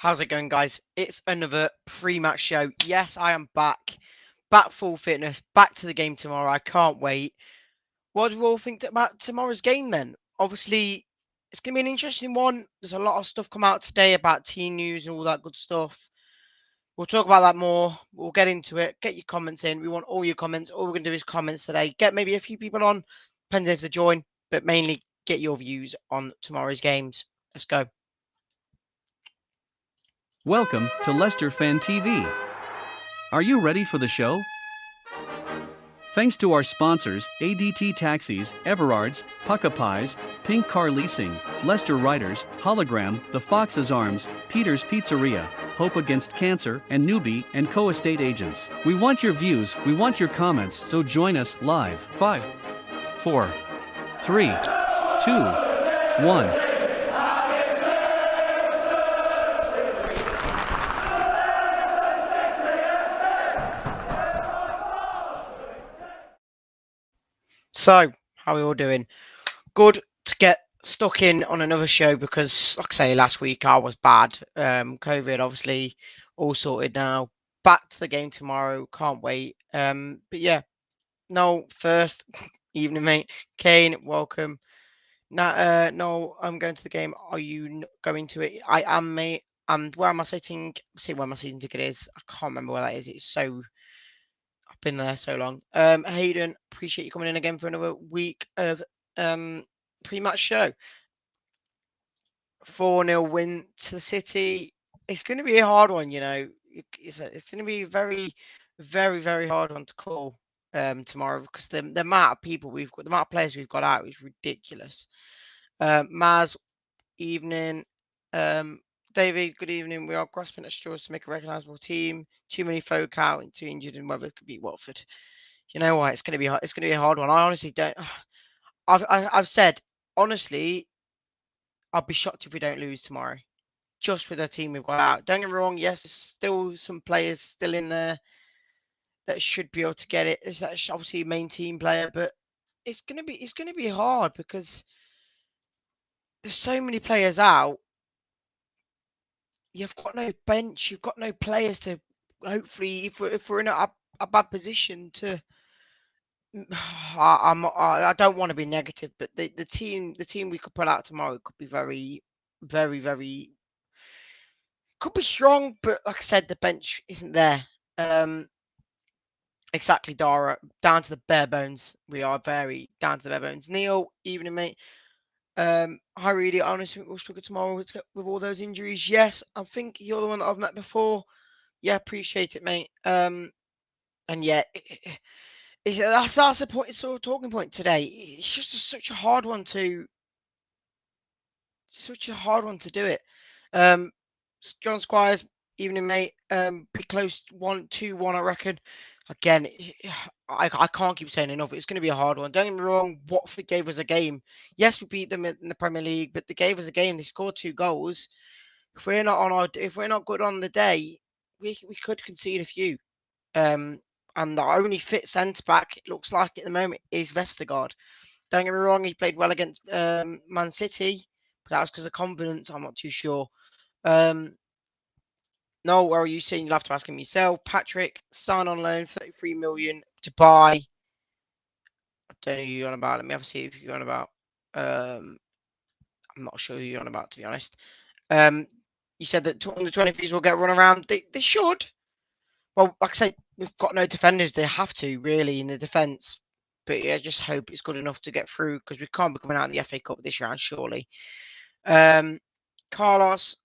How's it going, guys? It's another pre-match show. Yes, I am back full fitness, back to the game tomorrow. I can't wait. What do we all think about tomorrow's game then? Obviously, it's going to be an interesting one. There's a lot of stuff come out today about team news and all that good stuff. We'll talk about that more. We'll get into it. Get your comments in. We want all your comments. All we're going to do is comments today. Get maybe a few people on, depends if they join, but mainly get your views on tomorrow's games. Let's go. Welcome to Leicester Fan TV. Are you ready for the show? Thanks to our sponsors, ADT Taxis, Everards, Pukka Pies, Pink Car Leasing, Leicester Riders, Hollogram, The Fox's Arms, Peter's Pizzeria, Hope Against Cancer, and Newby Co estate agents. We want your views, we want your comments, so join us live. 5, 4, 3, 2, 1. So, how are we all doing? Good to get stuck in on another show because, like I say, last week I was bad. COVID, obviously, all sorted now. Back to the game tomorrow. Can't wait. But yeah, no, first evening, mate. Kane, welcome. Now, no, I'm going to the game. Are you going to it? I am, mate. And where am I sitting? See where my season ticket is. I can't remember where that is. It's so been there so long. Hayden, appreciate you coming in again for another week of pre-match show. 4-0 win to the City. It's going to be a hard one, you know. It's going to be a very, very, very hard one to call tomorrow because the amount of people we've got, the amount of players we've got out is ridiculous. Maz, evening. David, good evening. We are grasping at straws to make a recognisable team. Too many folk out and too injured, and whether it could beat Watford. You know what? It's going to be it's going to be a hard one. I honestly don't. I've said honestly, I'll be shocked if we don't lose tomorrow. Just with the team we've got out. Don't get me wrong. Yes, there's still some players still in there that should be able to get it. It's obviously a main team player, but it's going to be hard because there's so many players out. You've got no bench. You've got no players to. Hopefully, if we're in a bad position to. I don't want to be negative, but the team we could put out tomorrow could be very, very, very. Could be strong, but like I said, the bench isn't there. Exactly, Dara. Down to the bare bones. We are very down to the bare bones. Neil, evening, mate. Hi, Reedy. I honestly think we'll struggle tomorrow with all those injuries. Yes, I think you're the one that I've met before. Yeah, appreciate it, mate. And yeah, that's the point. It's sort of talking point today. It's just such a hard one to do it. John Squires, evening, mate. Pretty close 1-2-1, I reckon. Again, I can't keep saying enough. It's going to be a hard one. Don't get me wrong. Watford gave us a game. Yes, we beat them in the Premier League, but they gave us a game. They scored 2 goals. If we're not good on the day, we could concede a few. And the only fit centre back it looks like at the moment is Vestergaard. Don't get me wrong. He played well against Man City, but that was because of confidence. I'm not too sure. No, where are you seeing? You'll have to ask him yourself. Patrick, sign on loan, 33 million to buy. I don't know who you're on about. Let me have a see if you're on about. I'm not sure who you're on about, to be honest. You said that on the 23s will get run around. They should. Well, like I say, we've got no defenders. They have to, really, in the defence. But yeah, just hope it's good enough to get through because we can't be coming out in the FA Cup this round, surely. Carlos,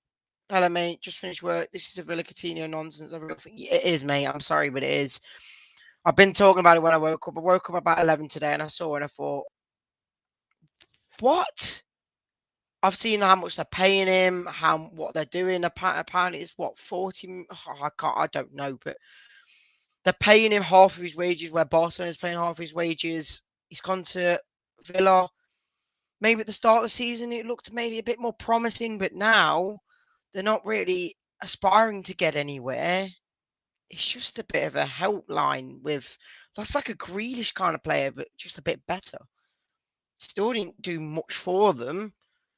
hello, mate. Just finished work. This is a Villa Coutinho nonsense. It is, mate. I'm sorry, but it is. I've been talking about it when I woke up. I woke up about 11 today and I saw it and I thought, what? I've seen how much they're paying him, what they're doing. Apparently, it's what 40. I don't know, but they're paying him half of his wages, where Barcelona's paying half of his wages. He's gone to Villa. Maybe at the start of the season, it looked maybe a bit more promising, but now they're not really aspiring to get anywhere. It's just a bit of a helpline that's like a Grealish kind of player, but just a bit better. Still didn't do much for them.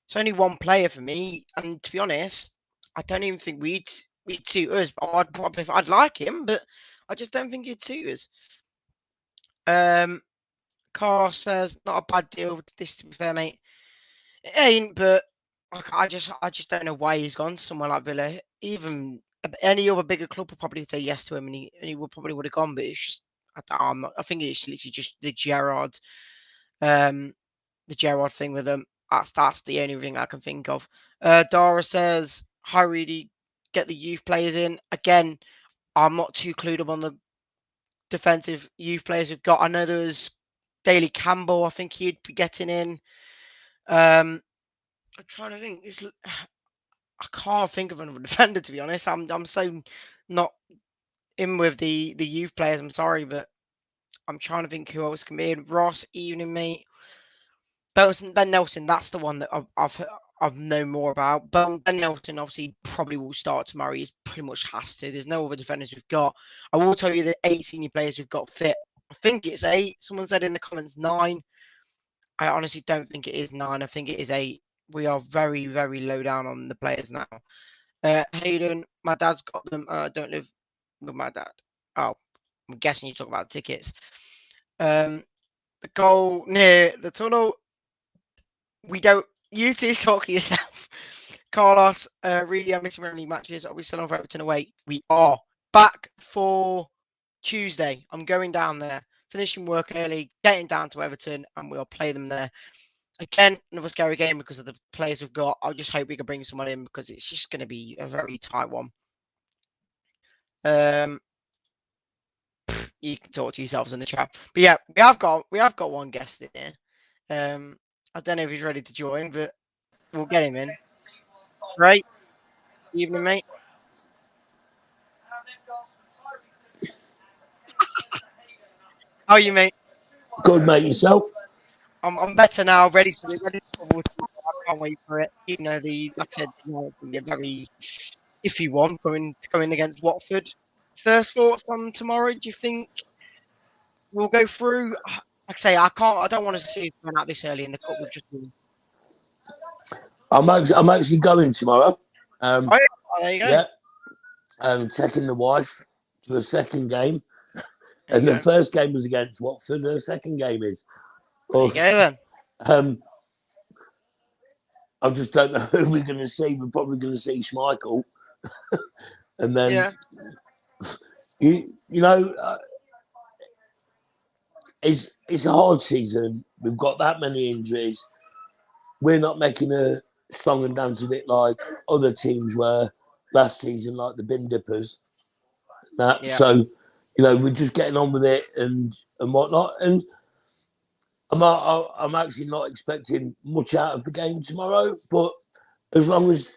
It's only one player for me, and to be honest, I don't even think we'd suit us. I'd like him, but I just don't think he'd suit us. Carlos says not a bad deal. This, to be fair, mate, it ain't. But I just don't know why he's gone somewhere like Villa. Even any other bigger club would probably say yes to him, and he would probably would have gone. But it's just I think it's literally just um, the Gerard thing with them. That's the only thing I can think of. Dara says, "Hi, Reedy, get the youth players in again." I'm not too clued up on the defensive youth players we've got. I know there was Daly Campbell. I think he'd be getting in. I'm trying to think. I can't think of another defender, to be honest. I'm so not in with the youth players. I'm sorry, but I'm trying to think who else can be in. Ross, evening mate. Ben Nelson, that's the one that I've known more about. Ben Nelson obviously probably will start tomorrow. He pretty much has to. There's no other defenders we've got. I will tell you that 8 senior players we've got fit. I think it's 8. Someone said in the comments 9. I honestly don't think it is 9. I think it is 8. We are very, very low down on the players now. Hayden, my dad's got them. I don't live with my dad. Oh, I'm guessing you talk about the tickets. The goal near the tunnel. We don't. You two talk to yourself. Carlos, really, I'm missing any matches. Are we still on for Everton away? We are back for Tuesday. I'm going down there, finishing work early, getting down to Everton, and we'll play them there. Again, another scary game because of the players we've got. I just hope we can bring someone in because it's just going to be a very tight one. You can talk to yourselves in the chat. But yeah, we have got one guest in here. I don't know if he's ready to join, but we'll get him in. Right. Evening, mate. How are you, mate? Good, mate. Yourself? I'm better now. Ready for football. I can't wait for it. Even though like I said, it's going to be a very iffy one going against Watford. First thoughts on tomorrow? Do you think we'll go through? Like I say, I don't want to see it going out this early in the cup. We've just been. I'm actually going tomorrow. Oh, there you go. Yeah. I'm taking the wife to a second game. And the first game was against Watford, and the second game is. There you go then. I just don't know who we're going to see. We're probably going to see Schmeichel. And then, you know, it's a hard season. We've got that many injuries. We're not making a song and dance of it like other teams were last season, like the Bin Dippers. So, you know, we're just getting on with it and whatnot. And I'm actually not expecting much out of the game tomorrow, but as long as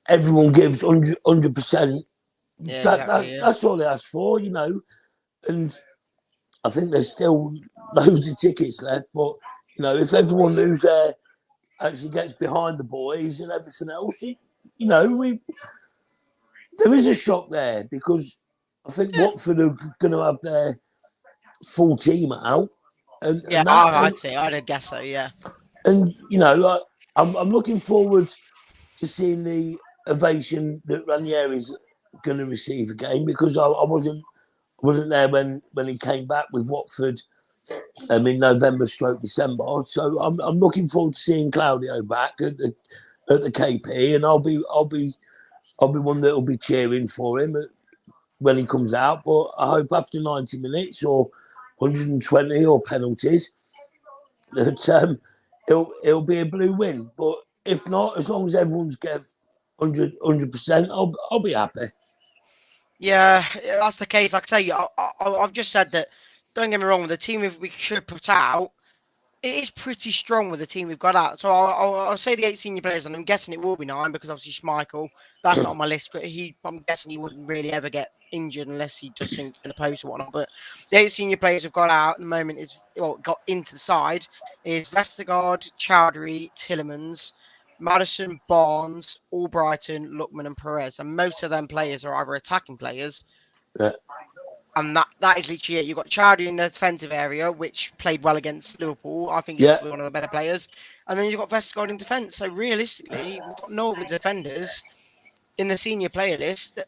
everyone gives 100%, that's all they ask for, you know. And I think there's still loads of tickets left, but, you know, if everyone who's there actually gets behind the boys and everything else, you know, there is a shock there because I think Watford are going to have their full team out. I'd guess so, yeah. And, you know, I'm looking forward to seeing the ovation that Ranieri's going to receive again because I wasn't there when he came back with Watford in November/December. So I'm looking forward to seeing Claudio back at the KP, and I'll be one that will be cheering for him when he comes out. But I hope after 90 minutes or 120 or penalties that it'll be a blue win. But if not, as long as everyone's get 100%, I'll be happy. Yeah, that's the case. Like I say, I've just said that. Don't get me wrong. The team we should put out, it is pretty strong with the team we've got out. So I'll say the 8 senior players, and I'm guessing it will be 9 because obviously Schmeichel, that's not on my list. But I'm guessing he wouldn't really ever get injured unless he does think in the post or whatnot. But the 8 senior players we've got out at the moment got into the side is Vestergaard, Chowdhury, Tillemans, Madison, Barnes, Albrighton, Lookman, and Perez. And most of them players are either attacking players. Yeah. And that is literally it. You've got Chowdhury in the defensive area, which played well against Liverpool. I think he's one of the better players. and then you've got Vestergaard in defence. So realistically, we've got no other defenders in the senior player list that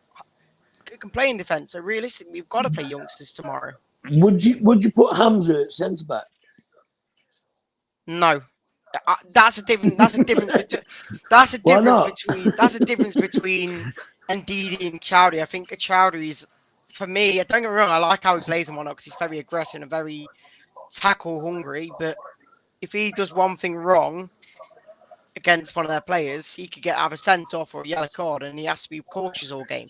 can play in defence. So realistically, we've got to play youngsters tomorrow. Would you put Hamza at centre back? No. That's a difference between that's a difference between Ndidi and Chowdhury. I think Chowdhury's, for me, don't get me wrong, I like how he plays and whatnot because he's very aggressive and very tackle hungry. But if he does one thing wrong against one of their players, he could have a sent off or a yellow card, and he has to be cautious all game.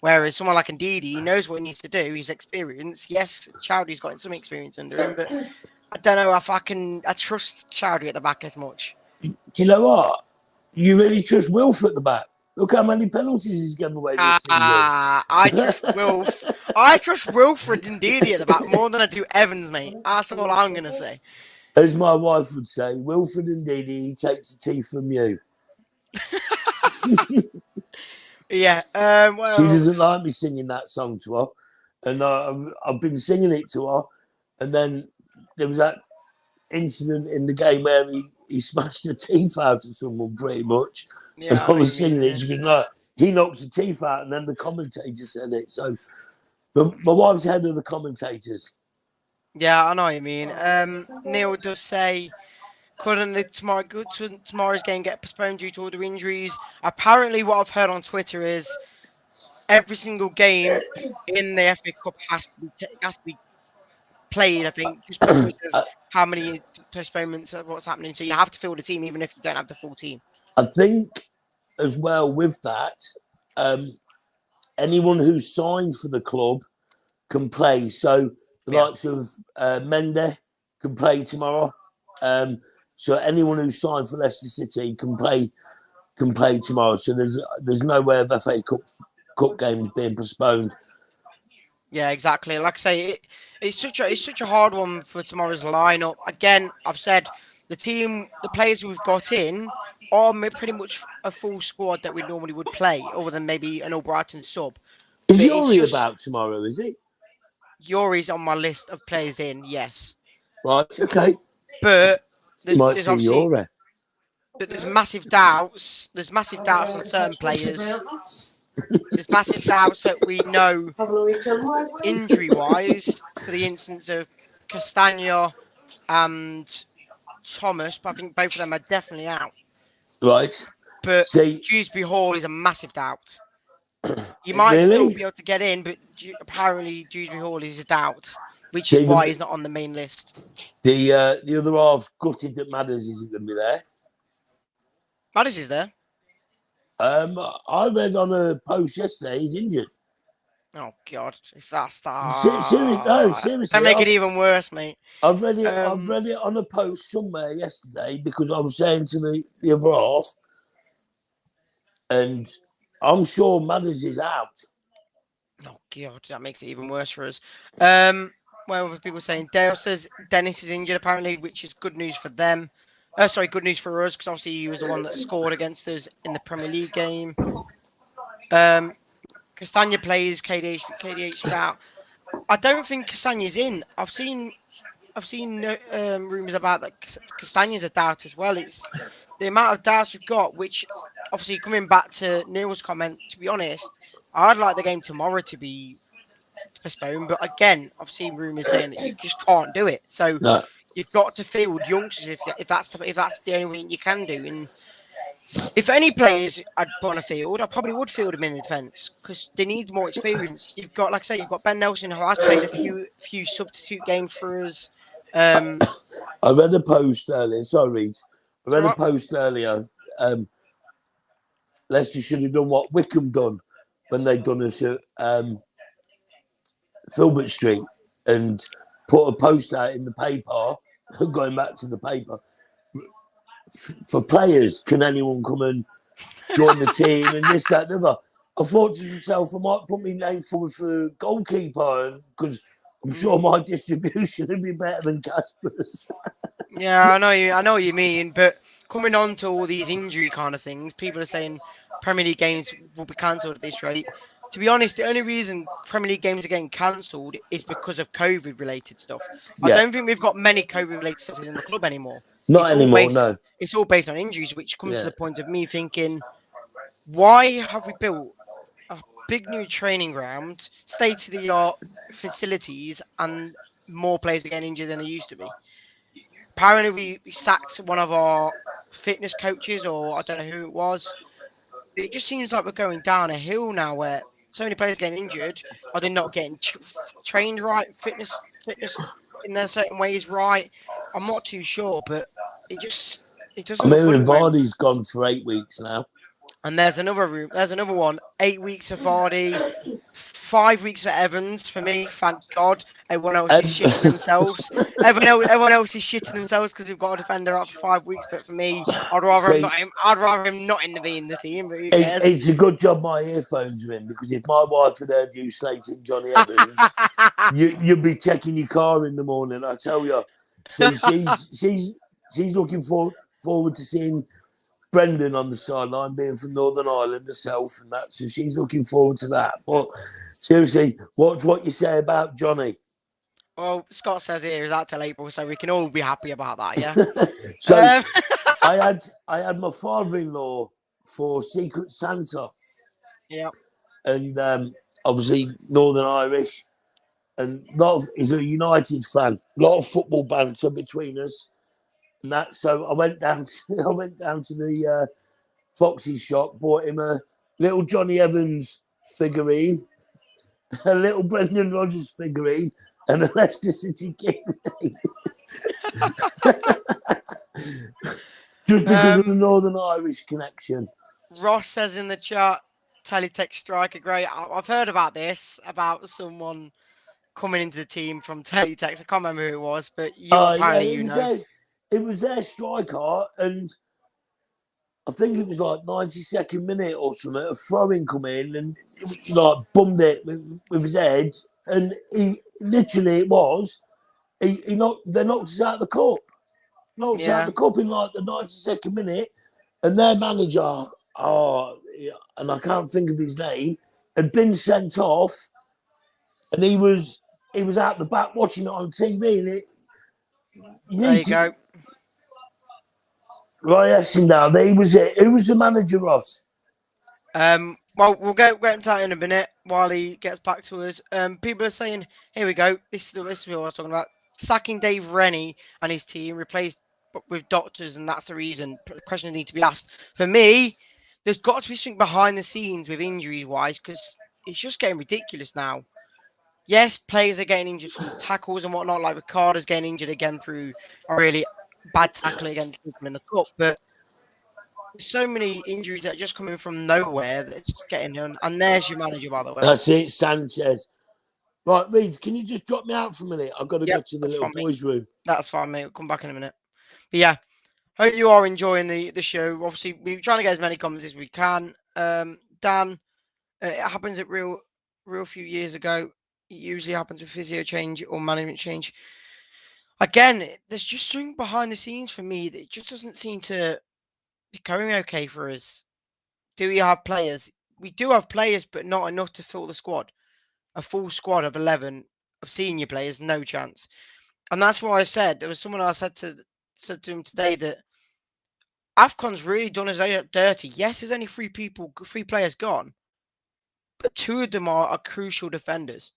Whereas someone like Ndidi, he knows what he needs to do. He's experienced. Yes, Chowdhury's got some experience under him, but I don't know if I trust Chowdhury at the back as much. Do you know what? You really trust Wilf at the back? Look how many penalties he's given away this season. I trust Wilf. I trust Wilfred Ndidi at the back more than I do Evans, mate. That's all I'm going to say. As my wife would say, Wilfred Ndidi, he takes the tea from you. Yeah. She doesn't like me singing that song to her. And I've been singing it to her. And then there was that incident in the game where he smashed the teeth out of someone pretty much. Yeah, and I was singing it. She goes, no, he knocks the teeth out. And then the commentator said it. So my wife's head of the commentators. Yeah, I know what you mean. Neil does say, couldn't tomorrow's game get postponed due to all the injuries? Apparently, what I've heard on Twitter is every single game in the FA Cup has to be played, I think, just because of how many postponements of what's happening. So you have to fill the team even if you don't have the full team. I think as well with that, anyone who's signed for the club can play. So the likes of Mendy can play tomorrow. So anyone who's signed for Leicester City can play tomorrow. So there's no way of FA Cup games being postponed. Yeah, exactly. Like I say, it's such a hard one for tomorrow's lineup. Again, I've said the players we've got in are pretty much a full squad that we normally would play, other than maybe an Albrighton sub. Is Yuri about tomorrow? Is he? Yuri's on my list of players in. Yes. Right. Okay. But there's Yuri. But there's massive doubts. There's massive doubts on certain players. There's massive doubts that we know injury-wise, for the instance of Castagna and Thomas, but I think both of them are definitely out. Right. But Dewsbury Hall is a massive doubt. You might still be able to get in, but apparently Dewsbury Hall is a doubt, which is why he's not on the main list. The other half gutted that Madders isn't going to be there. Madders is there. I read on a post yesterday he's injured. Oh God! If that's seriously, that make it even worse, mate. I've read it. I've read it on a post somewhere yesterday because I was saying to the other half, and I'm sure Madders is out. Oh God, that makes it even worse for us. Well, people saying Dale says Dennis is injured apparently, which is good news for them. Good news for us because obviously he was the one that scored against us in the Premier League game. Castagna plays, KDH out. I don't think Castagna's in. I've seen rumours about that Castagna's a doubt as well. It's the amount of doubts we've got, which obviously coming back to Neil's comment, to be honest, I'd like the game tomorrow to be postponed. But again, I've seen rumours saying that you just can't do it. So you've got to field youngsters if that's the only thing you can do. And if any players I'd put on a field, I probably would field them in the defence because they need more experience. You've got, like I say, you've got Ben Nelson who has played a few substitute games for us. I read a post earlier. Sorry, Reed. I read a post earlier. Leicester should have done what Wickham done when they'd done us at Filbert Street and put a post out in the paper, going back to the paper, for players, can anyone come and join the team and this, that, and the other. I thought to myself, I might put my name forward for goalkeeper because I'm sure my distribution would be better than Casper's. Yeah, I know what you mean, but coming on to all these injury kind of things, people are saying Premier League games will be cancelled at this rate. To be honest, the only reason Premier League games are getting cancelled is because of COVID-related stuff. I Yeah, don't think we've got many COVID-related stuff in the club anymore. not anymore. No. It's all based on injuries, which comes to Yeah. the point of me thinking, why have we built a big new training ground, state-of-the-art facilities, and more players are getting injured than they used to be? Apparently, we sacked one of our fitness coaches, or I don't know who it was. It just seems like we're going down a hill now, where so many players getting injured. Are they not getting trained right? Fitness in their certain ways right? I'm not too sure, but it I doesn't look good at mean, the moment. Vardy's gone for 8 weeks now. And there's another room. There's another one. 8 weeks for Vardy, 5 weeks for Evans. For me, thank God. Everyone else is shitting themselves. Everyone else is shitting themselves because we've got a defender out for 5 weeks. But for me, I'd rather him See, not. I'd rather him not be in the team. But who cares? it's a good job my earphones are in, because if my wife had heard you slating Johnny Evans, you'd be checking your car in the morning. I tell you. See, she's looking forward to seeing Brendan on the sideline, being from Northern Ireland herself, and that. So she's looking forward to that. But seriously, what's what you say about Johnny? Well, Scott says here is out till April, so we can all be happy about that. Yeah. So I had my father-in-law for Secret Santa. Yeah. And obviously Northern Irish, and he's a United fan. A lot of football banter between us, and that. So I went down to the Foxy's shop, bought him a little Johnny Evans figurine, a little Brendan Rodgers figurine, and a Leicester City kit. Just because of the Northern Irish connection. Ross says in the chat, Teletext striker, great. I've heard about this, about someone coming into the team from Teletext. I can't remember who it was, but it was their striker, and I think it was like 92nd minute or something. A throw-in come in and like bummed it with his head, and he literally they knocked us out of the cup. Knocked us out of the cup in like the 92nd minute, and their manager, and I can't think of his name, had been sent off, and he was out the back watching it on TV. And there you go. Right, yes, now he was it. Who was the manager, Ross? Well, we'll get into that in a minute while he gets back to us. People are saying, here we go. This is what I was talking about. Sacking Dave Rennie and his team, replaced with doctors, and that's the reason. Questions need to be asked. For me, there's got to be something behind the scenes with injuries wise, because it's just getting ridiculous now. Yes, players are getting injured from tackles and whatnot, like Ricardo's getting injured again through a really bad tackle against people in the cup, but there's so many injuries that are just coming from nowhere that it's getting on. And there's your manager, by the way. That's it, Sanchez. Right, Reed, can you just drop me out for a minute? I've got to go to the little boys' room. That's fine, mate. We'll come back in a minute. But yeah, hope you are enjoying the show. Obviously, we're trying to get as many comments as we can. Dan, it happens at real few years ago. It usually happens with physio change or management change. Again, there's just something behind the scenes for me that just doesn't seem to be going okay for us. Do we have players? We do have players, but not enough to fill the squad. A full squad of 11 of senior players, no chance. And that's why I said, there was someone I said to him today that AFCON's really done us dirty. Yes, there's only three players gone, but two of them are crucial defenders.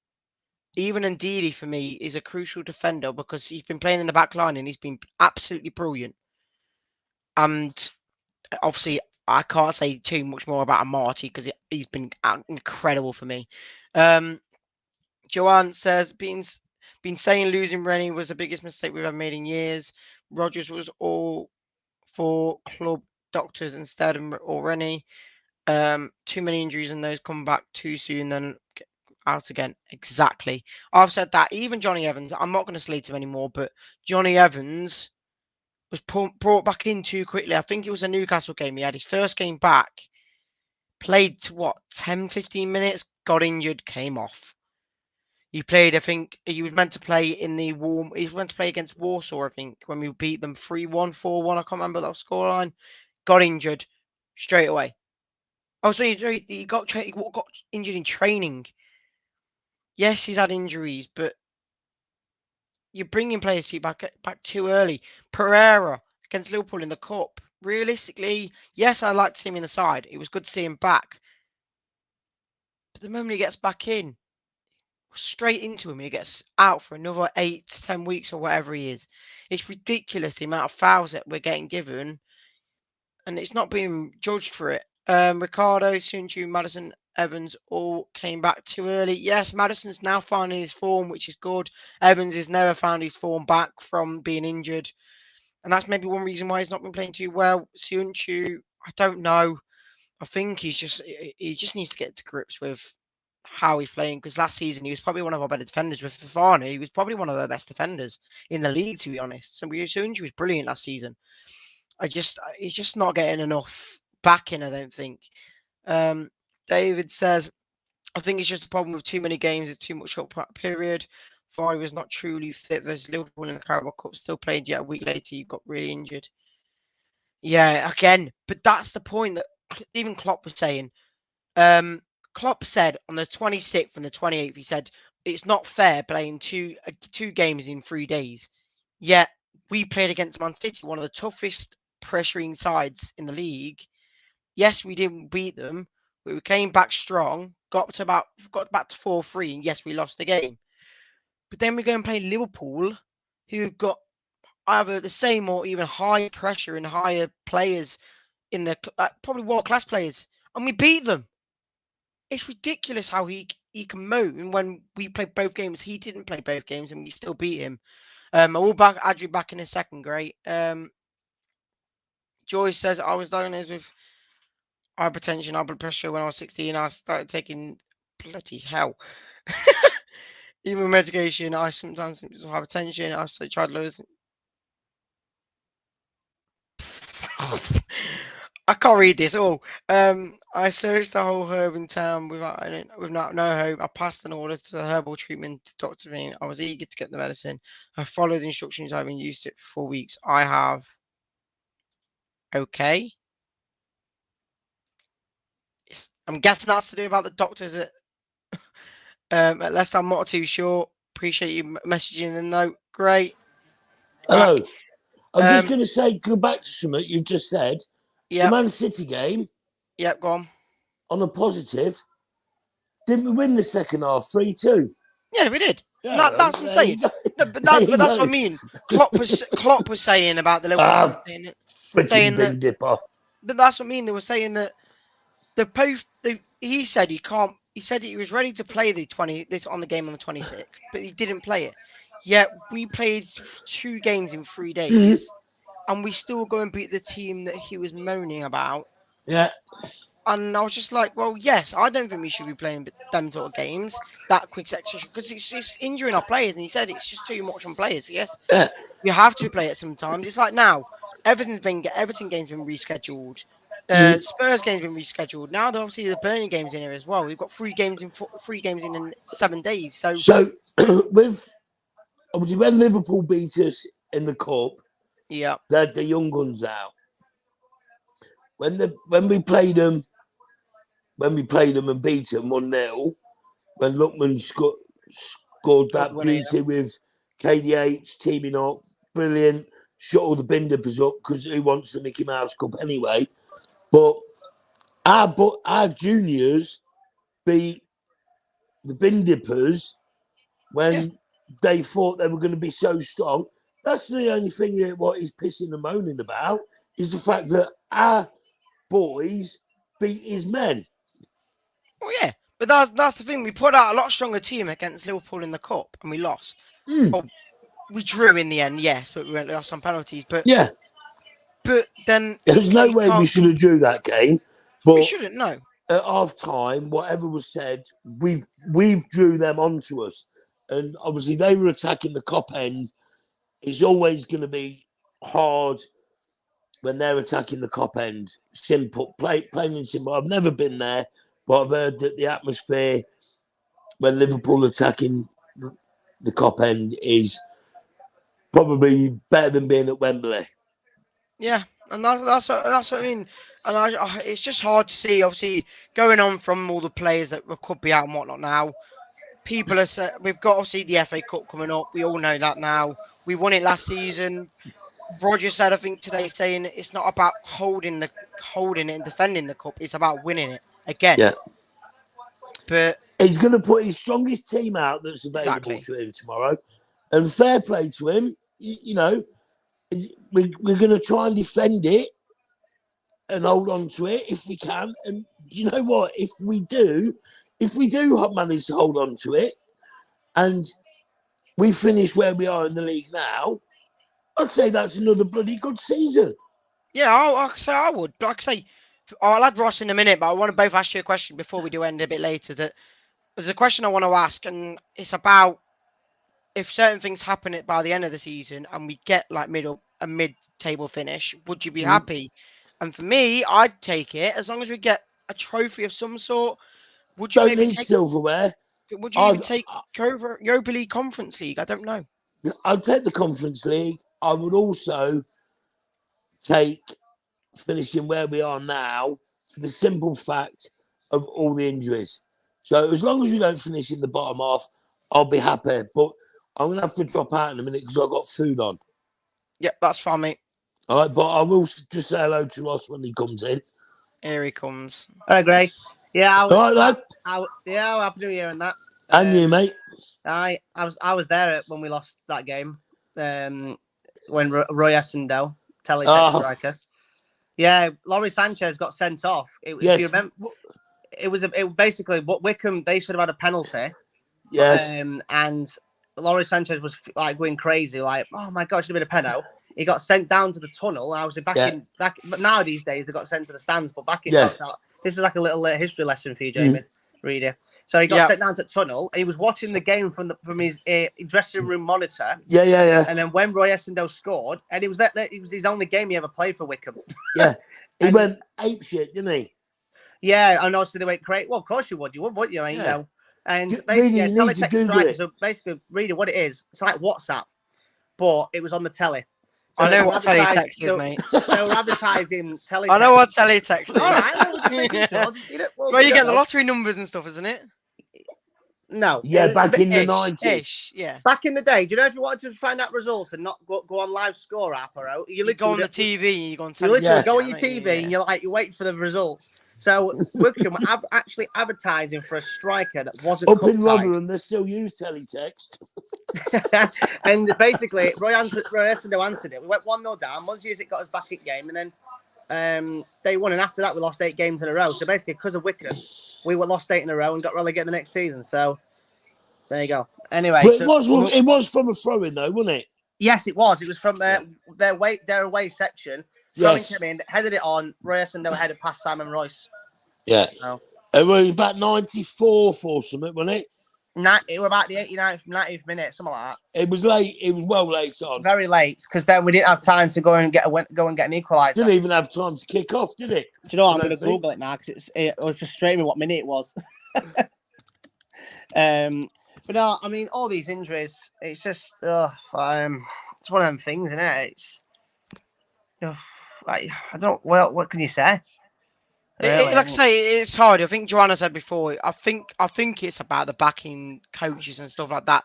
Even Ndidi, for me, is a crucial defender because he's been playing in the back line and he's been absolutely brilliant. And obviously, I can't say too much more about Amati because he's been incredible for me. Joanne says, been saying losing Rennie was the biggest mistake we've ever made in years. Rodgers was all for club doctors instead of Rennie. Too many injuries and those come back too soon, then out again. Exactly. I've said that. Even Johnny Evans, I'm not going to slate him anymore, but Johnny Evans was brought back in too quickly. I think it was a Newcastle game. He had his first game back, played 10, 15 minutes, got injured, came off. He played, I think, he was meant to play in the warm. He was meant to play against Warsaw, I think, when we beat them 3-1, 4-1. I can't remember that scoreline. Got injured straight away. Oh, so he got injured in training. Yes, he's had injuries, but you're bringing players to you back too early. Pereira against Liverpool in the cup. Realistically, yes, I liked to see him in the side. It was good to see him back. But the moment he gets back in, straight into him, he gets out for another 8 to 10 weeks or whatever he is. It's ridiculous the amount of fouls that we're getting given, and it's not being judged for it. Ricardo, Sunju, Madison, Evans all came back too early. Yes, Madison's now finding his form, which is good. Evans has never found his form back from being injured. And that's maybe one reason why he's not been playing too well. Sunju, I don't know. I think he just needs to get to grips with how he's playing, because last season he was probably one of our better defenders. With Fafana, he was probably one of the best defenders in the league, to be honest. So Sunju was brilliant last season. He's just not getting enough backing, I don't think. David says, I think it's just a problem with too many games. It's too much short period. Vardy was not truly fit. There's Liverpool in the Carabao Cup still played yet a week later. You got really injured. Yeah, again, but that's the point that even Klopp was saying. Klopp said on the 26th and the 28th, he said it's not fair playing two games in 3 days. Yet we played against Man City, one of the toughest pressuring sides in the league. Yes, we didn't beat them, but we came back strong, got back to 4-3, and yes, we lost the game. But then we go and play Liverpool, who've got either the same or even higher pressure and higher players in the probably world-class players, and we beat them. It's ridiculous how he can moan when we played both games. He didn't play both games, and we still beat him. I will add you back in a second, great. Joyce says, I was diagnosed with hypertension, high blood pressure when I was 16. I started taking bloody hell. Even medication, I sometimes symptoms of hypertension. I tried losing. I can't read this all. I searched the whole herb in town with no hope. I passed an order to the herbal treatment to Dr. Bean. I was eager to get the medicine. I followed the instructions. I've been used to it for 4 weeks. I have. Okay. I'm guessing that's to do about the doctors at Leicester. I'm not too sure. Appreciate you messaging the note. Great. Hello. I'm just going to say, go back to something you've just said. Yeah. The Man City game. Yep, go on. On a positive, didn't we win the second half 3-2? Yeah, we did. Yeah, that's what I'm saying. No, but that's what I mean. Klopp was saying about the Liverpool saying bin dipper. But that's what I mean. They were saying that he said he can't. He said he was ready to play this on the game on the 26th, but he didn't play it. Yet we played 2 games in 3 days, and we still go and beat the team that he was moaning about. Yeah. And I was just like, well, yes, I don't think we should be playing them sort of games, that quick section, because it's injuring our players. And he said it's just too much on players. Yes, you have to play it sometimes. It's like now, Everton game's been rescheduled. Spurs game's been rescheduled. Now, obviously, the Burnley game's in here as well. We've got 3 games in 7 days. So with obviously when Liverpool beat us in the cup, yeah, they had the young guns out. When we played them and beat them 1-0, when Lookman scored that beauty with KDH teaming up, brilliant, shut all the bin dippers up because who wants the Mickey Mouse Cup anyway? But our juniors beat the bin dippers when they thought they were going to be so strong. That's the only thing that what he's pissing and moaning about is the fact that our boys beat his men. Oh yeah, but that's the thing. We put out a lot stronger team against Liverpool in the cup, and we lost. Well, we drew in the end, yes, but we lost on penalties. But yeah, but then there's no way we should have drew that game. But we shouldn't. No. At half time, whatever was said, we've drew them onto us, and obviously they were attacking the Kop end. It's always going to be hard when they're attacking the Kop end. Simple, plain and simple. I've never been there, but I've heard that the atmosphere when Liverpool attacking the Cop End is probably better than being at Wembley. Yeah, and that's what I mean. And it's just hard to see, obviously, going on from all the players that could be out and whatnot now. People are we've got obviously the FA Cup coming up. We all know that now. We won it last season. Roger said, I think today, saying it's not about holding it and defending the cup. It's about winning it again. Yeah. But he's going to put his strongest team out that's available to him tomorrow. And fair play to him. You know, we're going to try and defend it and hold on to it if we can. And you know what? If we do manage to hold on to it and we finish where we are in the league now, I'd say that's another bloody good season. Yeah, I would. But like I say, I'll add Ross in a minute, but I want to both ask you a question before we do end a bit later. That there's a question I want to ask, and it's about if certain things happen by the end of the season and we get like a mid-table finish, would you be happy? And for me, I'd take it as long as we get a trophy of some sort. Would you don't need silverware? Would you even take Europa League, Conference League? I don't know. I'd take the Conference League. I would also take finishing where we are now for the simple fact of all the injuries. So as long as we don't finish in the bottom half, I'll be happy. But I'm going to have to drop out in a minute because I've got food on. Yeah, that's fine, mate. All right, but I will just say hello to Ross when he comes in. Here he comes. All right, Gray. Yeah, all right, lad. Happy New Year and that. And you, mate. I was there when we lost that game. When Roy Essendale, teletext striker. Yeah, Laurie Sanchez got sent off. If you remember, it was basically what Wickham, they should have had a penalty. Yes. And Laurie Sanchez was like going crazy, like, oh my God, should have been a penalty. He got sent down to the tunnel. I was back, but now these days they got sent to the stands. But back in this is like a little history lesson for you, Jamie Reedy. So he got sent down to the tunnel. He was watching the game from his dressing room monitor. Yeah. And then when Roy Essendale scored, and it was his only game he ever played for Wickham. Yeah, he went apeshit, didn't he? Yeah, and also they went crazy. Well, of course you would. You would, wouldn't you? You know. And basically, teletext striker. So basically, Reedy, what it is, it's like WhatsApp, but it was on the telly. So I know what teletext is, mate. They were advertising teletext. I know what teletext is. All right. Where you get the lottery numbers and stuff, isn't it? No. Yeah, back in the 90s. Yeah. Back in the day, do you know if you wanted to find out results and not go on live score app or out, you go on the TV, you go on television. You literally go on your TV and you're waiting for the results. So Wickham actually advertising for a striker that wasn't up in Rotherham. They still use teletext. And basically, Roy Essendale answered it. We went 1-0 down. Once it got us back in game, and then they won. And after that, we lost 8 games in a row. So basically, because of Wickham, we were lost 8 in a row and got relegated the next season. So there you go. Anyway, but it was from a throw-in though, wasn't it? Yes, it was. It was from their away section. Throwing him in, headed it on. Roy Essendale headed past Simon Royce. Yeah. So. It was about 94 for something, wasn't it? It was about the 90th minute, something like that. It was late. It was well late on. Very late, because then we didn't have time to go and get an equaliser. Didn't even have time to kick off, did it? Do you know what? I'm going to Google it now because it was frustrating me what minute it was. But no, I mean, all these injuries, it's just, it's one of them things, isn't it? It's, I don't. Well, what can you say? Like I say, it's hard. I think Joanna said before. I think it's about the backing coaches and stuff like that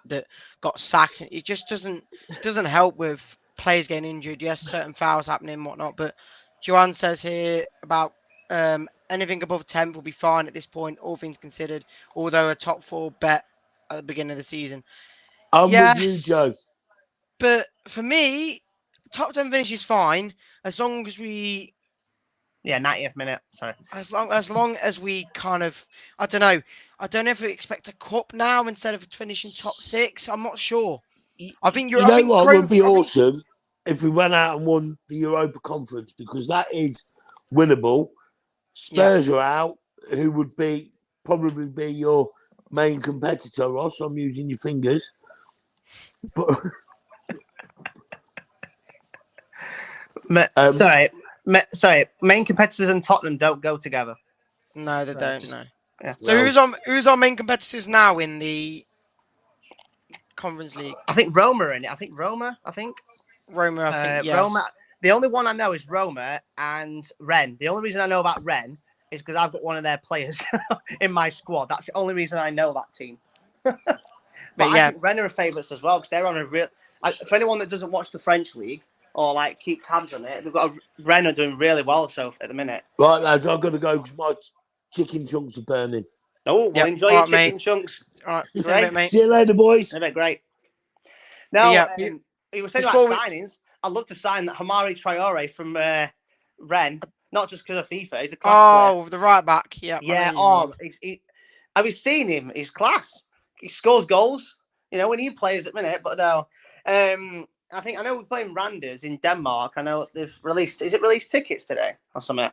got sacked. It just doesn't help with players getting injured. Yes, certain fouls happening and whatnot. But Joanne says here about anything above 10th will be fine at this point, all things considered. Although a top 4 bet at the beginning of the season. I'm with you, Joe. But for me, top 10 finish is fine as long as we. Yeah, 90th minute. Sorry. As long as we kind of, I don't know if we expect a cup now instead of finishing top 6. I'm not sure. I think you know what would be awesome if we went out and won the Europa Conference, because that is winnable. Spurs are out, who would probably be your main competitor, Ross. I'm using your fingers, but Sorry, main competitors and Tottenham don't go together. No, they don't. No. Yeah. So who's our main competitors now in the Conference League? I think Roma are in it. I think Roma. Roma, I think, yes. Roma. The only one I know is Roma and Rennes. The only reason I know about Rennes is because I've got one of their players in my squad. That's the only reason I know that team. but yeah, I think Rennes are favourites as well because they're on a real. For anyone that doesn't watch the French league or like keep tabs on it, they've got Rennes are doing really well so at the minute. Right, lads, I've got to go because my chicken chunks are burning. Oh, well, enjoy your chicken chunks. All right, mate. See you later, boys. They're great. Now, you were saying about signings. I'd love to sign that Hamari Traore from Rennes, not just because of FIFA. He's a class player. The right back. Yeah. Yeah. I was seeing him. He's class. He scores goals. You know, when he plays at minute. But no. I know we're playing Randers in Denmark. I know they've released. Is it released tickets today or something?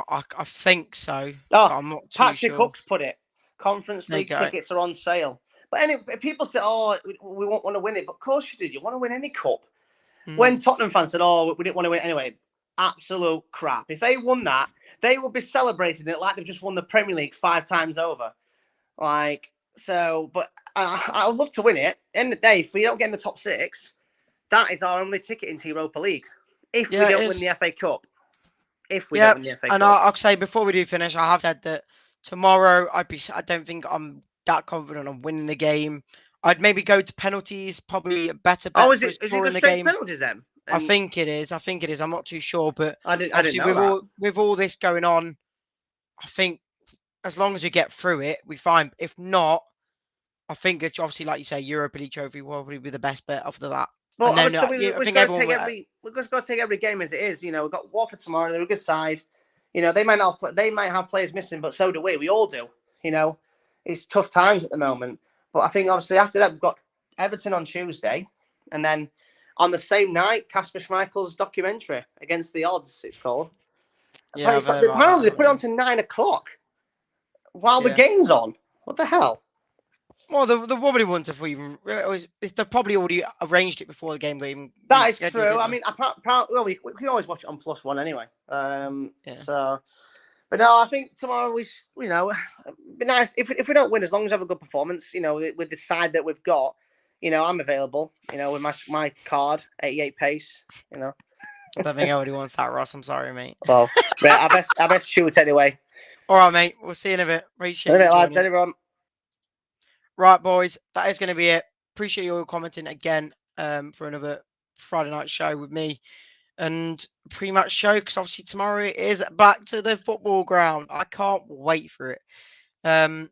I think so. Oh, I'm not too Patrick sure. Hook's put it. Conference League tickets are on sale. But people say, "Oh, we won't want to win it." But of course you do. You want to win any cup. When Tottenham fans said, "Oh, we didn't want to win anyway," absolute crap. If they won that, they would be celebrating it like they've just won the Premier League 5 times over. Like so, but I would love to win it. End of the day, if we don't get in the top 6, that is our only ticket into Europa League. If we don't win the FA Cup. If we don't win the FA Cup. And I'll say before we do finish, I have said that tomorrow I don't think I'm that confident on winning the game. I'd maybe go to penalties, probably a better bet. Is it the straight penalties then? I think it is. I'm not too sure, but I didn't know with all this going on, I think as long as we get through it, we're fine. If not, I think it's obviously, like you say, Europa League trophy will probably be the best bet after that. Well, we've just got to take every game as it is. You know, we've got Watford tomorrow. They're a good side. You know, they might have players missing, but so do we. We all do. You know, it's tough times at the moment. But I think obviously after that we've got Everton on Tuesday, and then on the same night, Kasper Schmeichel's documentary Against the Odds. It's called. Yeah, apparently they put it on to 9 o'clock while the game's on. What the hell? Well, the probably wouldn't have even. They probably already arranged it before the game. That is true. I mean, apparently, we can always watch it on +1 anyway. So. But no, I think tomorrow it'd be nice if we don't win, as long as we have a good performance. You know, with the side that we've got, you know, I'm available. You know, with my card, 88 pace. You know, I don't think everybody wants that, Ross. I'm sorry, mate. Well, right, I best shoot anyway. All right, mate. We'll see you in a bit. Appreciate it, lads. Everyone. Right, boys. That is going to be it. Appreciate you all commenting again for another Friday night show with me. And pre-match show, because obviously tomorrow it is back to the football ground. I can't wait for it. But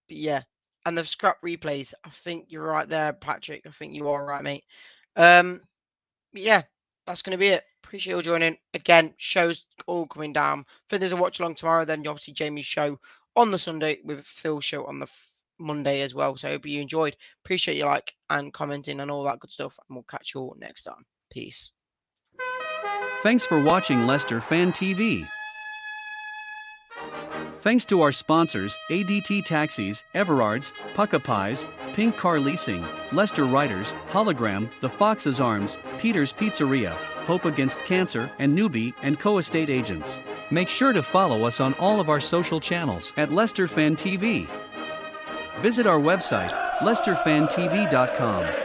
yeah, and the scrap replays. I think you're right there, Patrick. I think you are right, mate. But yeah, that's going to be it. Appreciate you all joining. Again, shows all coming down. I think there's a watch along tomorrow. Then obviously Jamie's show on the Sunday with Phil's show on the Monday as well. So I hope you enjoyed. Appreciate your like and commenting and all that good stuff. And we'll catch you all next time. Peace. Thanks for watching Leicester Fan TV. Thanks to our sponsors, ADT Taxis, Everards, Pukka Pies, Pink Car Leasing, Leicester Riders, Hollogram, The Fox's Arms, Peter's Pizzeria, Hope Against Cancer, and Newby Co estate agents. Make sure to follow us on all of our social channels at Leicester Fan TV. Visit our website, leicesterfantv.com.